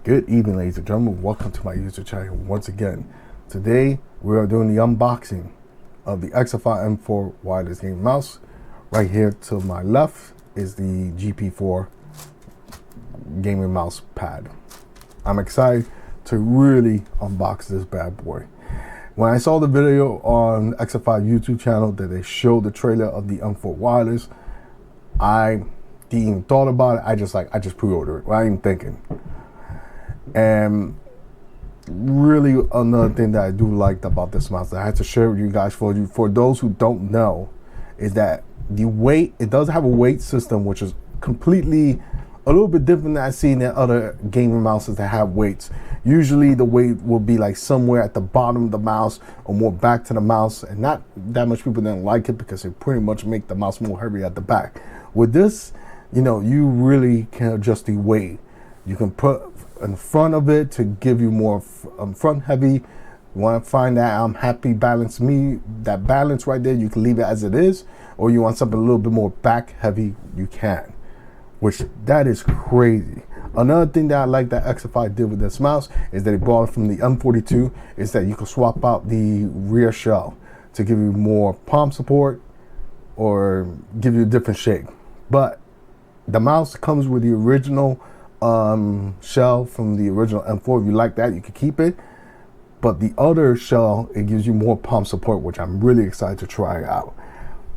Good evening, ladies and gentlemen. Welcome to my YouTube channel once again. Today we are doing the unboxing of the Xtrfy M4 wireless gaming mouse. Right here to my left is the GP4 gaming mouse pad. I'm excited to really unbox this bad boy. When I saw the video on Xtrfy YouTube channel that they showed the trailer of the M4 wireless, I didn't even thought about it. I just pre-ordered it. I ain't even thinking. And really another thing that I do like about this mouse that I had to share with you guys for those who don't know is that the weight, it does have a weight system which is completely a little bit different than I've seen in other gaming mouses that have weights. Usually the weight will be like somewhere at the bottom of the mouse or more back to the mouse, and not that much people don't like it because they pretty much make the mouse more heavy at the back. With this, you know, you really can adjust the weight. You can put in front of it to give you more front heavy. You want to find that happy balance, that balance right there, you can leave it as it is, or you want something a little bit more back heavy, you can, which that is crazy. Another thing that I like that Xtrfy did with this mouse is that it brought it from the M42 is that you can swap out the rear shell to give you more palm support or give you a different shape. But the mouse comes with the original shell from the original M4. If you like that, you can keep it. But the other shell, it gives you more palm support, which I'm really excited to try out.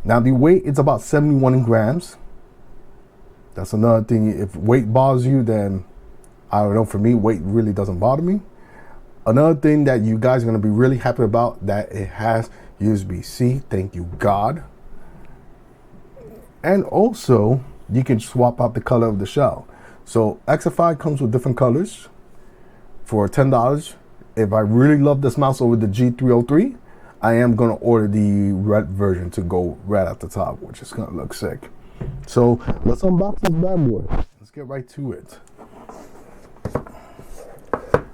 Now the weight is about 71 grams. That's another thing. If weight bothers you, then I don't know. For me, weight really doesn't bother me. Another thing that you guys are going to be really happy about, that it has USB-C. Thank you, God. And also, you can swap out the color of the shell. So Xtrfy comes with different colors for $10. If I really love this mouse over the G303, I am going to order the red version to go red at the top, which is going to look sick. So let's unbox this bad boy. Let's get right to it.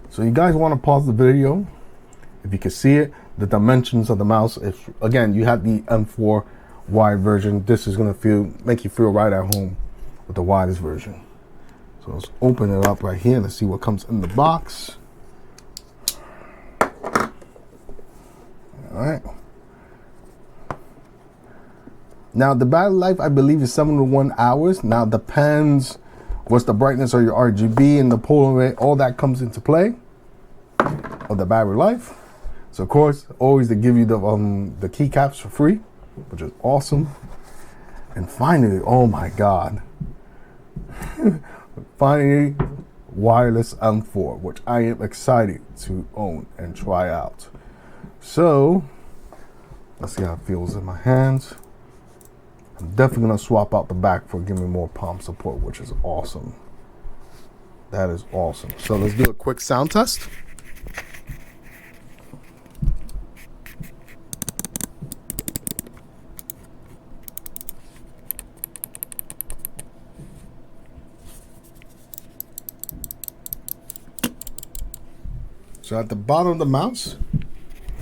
So you guys want to pause the video. If you can see it, the dimensions of the mouse. If again you have the M4 wide version, this is going to make you feel right at home with the widest version. So let's open it up right here. Let's see what comes in the box. All right. Now the battery life, I believe, is 7 to 1 hours. Now depends what's the brightness of your RGB and the polar rate. All that comes into play of the battery life. So of course, always they give you the keycaps for free, which is awesome. And finally, oh my God. Finally, wireless M4, which I am excited to own and try out. So let's see how it feels in my hands. I'm definitely gonna swap out the back for giving me more palm support, which is awesome. That is awesome. So let's do a quick sound test. So at the bottom of the mouse,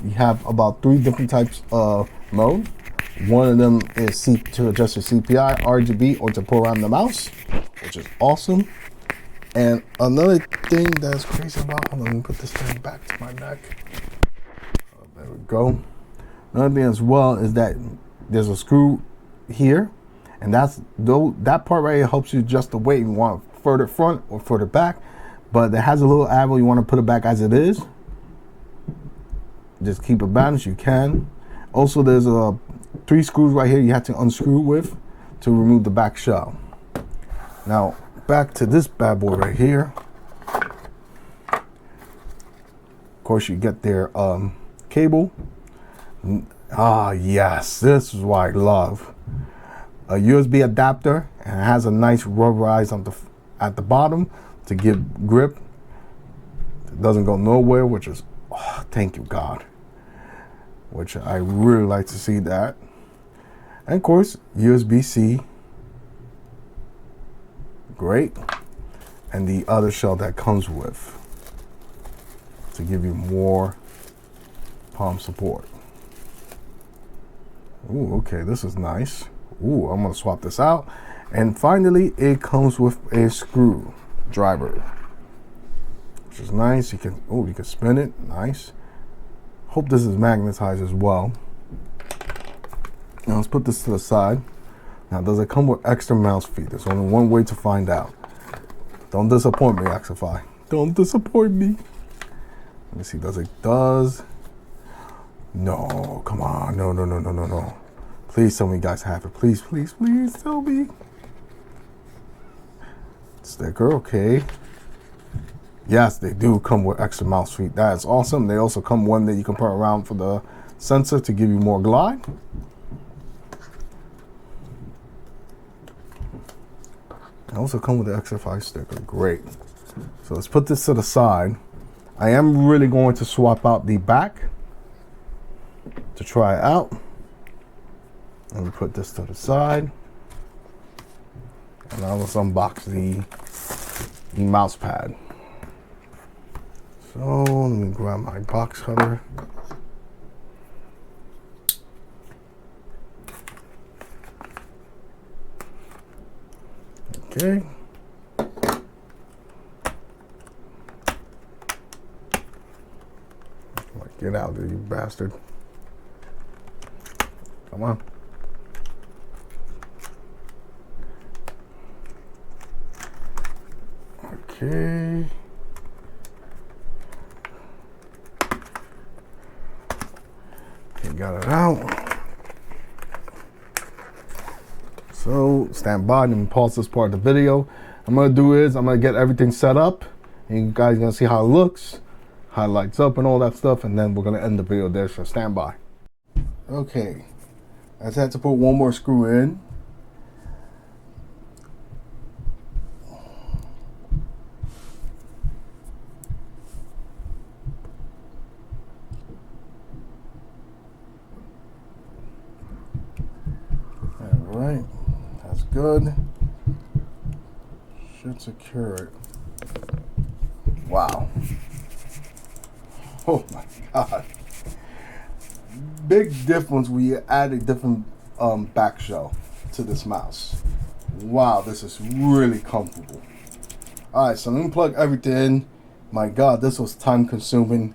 you have about 3 different types of mode. One of them is to adjust your CPI, RGB, or to program the mouse, which is awesome. And another thing that's crazy about, hold on, let me put this thing back to my neck. Oh, there we go. Another thing as well is that there's a screw here, and that part right here helps you adjust the weight. You want further front or further back. But it has a little arrow, you want to put it back as it is. Just keep it balanced, you can. Also, there's 3 screws right here you have to unscrew with to remove the back shell. Now, back to this bad boy right here. Of course, you get their cable. Yes, this is what I love. A USB adapter, and it has a nice rubberize at the bottom to give grip. It doesn't go nowhere, which is, oh, thank you, God. Which I really like to see that. And of course, USB-C. Great. And the other shell that comes with to give you more palm support. Ooh, okay, this is nice. Ooh, I'm gonna swap this out. And finally, it comes with a screwdriver. is nice. You can spin it. Nice. Hope this is magnetized as well. Now let's put this to the side. Now, does it come with extra mouse feet? There's only one way to find out. Don't disappoint me, Xtrfy. Don't disappoint me. Let me see. Does. No, come on. No. Please tell me you guys have it. Please tell me. Sticker, okay. Yes, they do come with extra mouse feet. That is awesome. They also come one that you can put around for the sensor to give you more glide. They also come with the Xtrfy sticker. Great. So let's put this to the side. I am really going to swap out the back to try it out. Let me put this to the side. And now let's unbox the mouse pad. So let me grab my box cutter. Okay. Get out there, you bastard. Come on. Okay. Okay, got it out. So stand by and pause this part of the video. I'm gonna do is I'm gonna get everything set up, and you guys are gonna see how it looks, how it lights up and all that stuff, and then we're gonna end the video there, so stand by. Okay, I just had to put one more screw in. All right, that's good. Should secure it. Wow. Oh my God. Big difference. We add a different back shell to this mouse. Wow, this is really comfortable. All right, so let me plug everything in. My God, this was time consuming.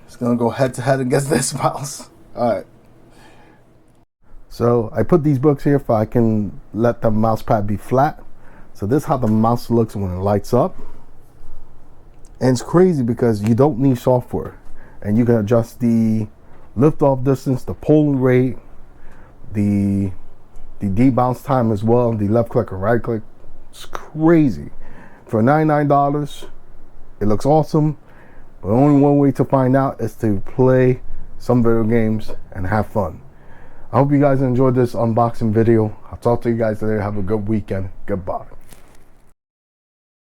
It's gonna go head to head against this mouse. All right. So I put these books here so I can let the mouse pad be flat. So this is how the mouse looks when it lights up. And it's crazy because you don't need software. And you can adjust the lift off distance, the polling rate, the debounce time as well, the left click and right click. It's crazy. For $99, it looks awesome. But only one way to find out is to play some video games and have fun. I hope you guys enjoyed this unboxing video. I'll talk to you guys later. Have a good weekend. Goodbye.